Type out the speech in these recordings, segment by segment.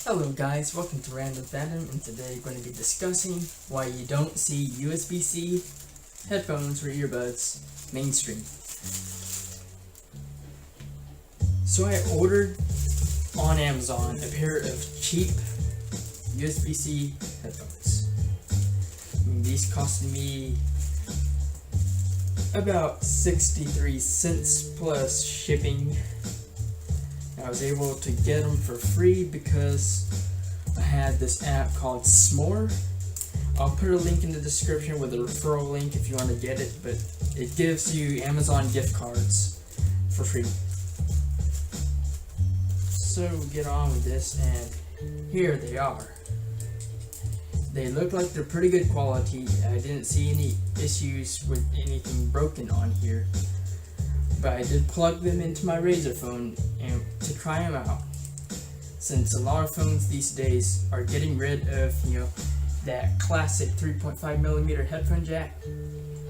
Hello guys, welcome to Random Fandom, and today we're going to be discussing why you don't see USB-C headphones or earbuds mainstream. So I ordered on Amazon a pair of cheap USB-C headphones. These costed me about 63 cents plus shipping. I was able to get them for free because I had this app called S'more. I'll put a link in the description with a referral link if you want to get it, but it gives you Amazon gift cards for free. So we'll get on with this, and here they are. They look like they're pretty good quality. I didn't see any issues with anything broken on here. But I did plug them into my Razr phone and to try them out, since a lot of phones these days are getting rid of, that classic 3.5mm headphone jack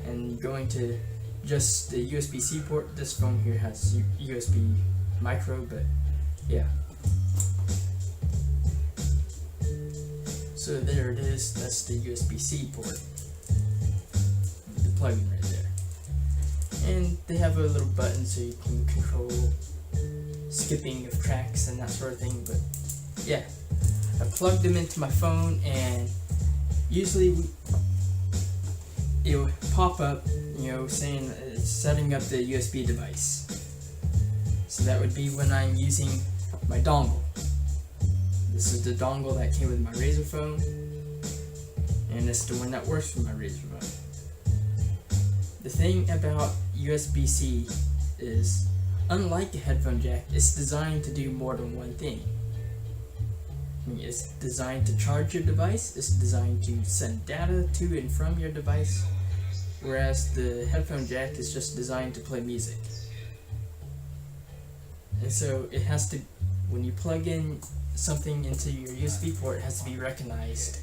and going to just the USB-C port. This phone here has USB micro, but yeah. So there it is, that's the USB-C port, the plug-in right there. And they have a little button so you can control skipping of tracks and that sort of thing, but yeah. I plugged them into my phone, and usually it will pop up, saying setting up the USB device. So that would be when I'm using my dongle. This is the dongle that came with my Razr phone, and it's the one that works with my Razr phone. The thing about USB-C is, unlike a headphone jack, it's designed to do more than one thing. It's designed to charge your device, it's designed to send data to and from your device, whereas the headphone jack is just designed to play music. And so it has to, when you plug in something into your USB port, it has to be recognized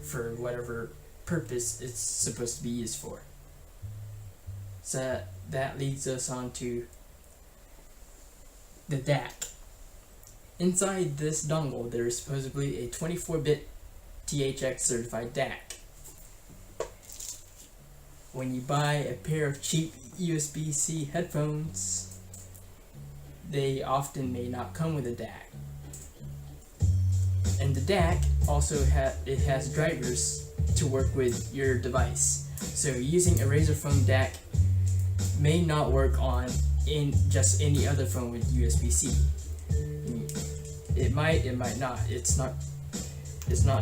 for whatever purpose it's supposed to be used for. So that leads us on to the DAC. Inside this dongle, there is supposedly a 24-bit THX certified DAC. When you buy a pair of cheap USB-C headphones, they often may not come with a DAC. And the DAC also has drivers to work with your device. So using a Razr phone DAC may not work on just any other phone with USB-C. It might not. It's not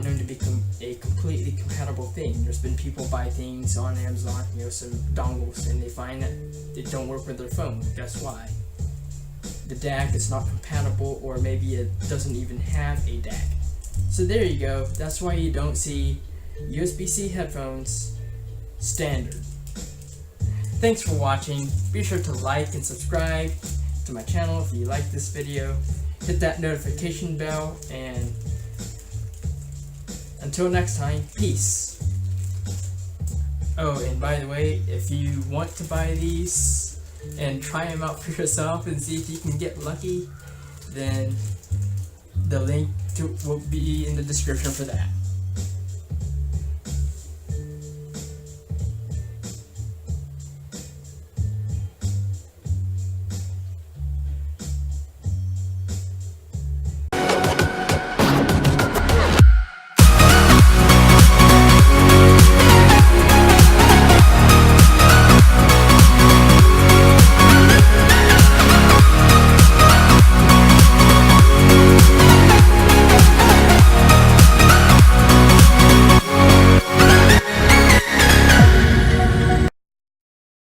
known to be a completely compatible thing. There's been people buy things on Amazon, some dongles, and they find that they don't work with their phone. Guess why? The DAC is not compatible, or maybe it doesn't even have a DAC. So there you go. That's why you don't see USB-C headphones standard. Thanks for watching. Be sure to like and subscribe to my channel if you like this video. Hit that notification bell, and until next time, peace. Oh, and by the way, if you want to buy these and try them out for yourself and see if you can get lucky, then the link will be in the description for that.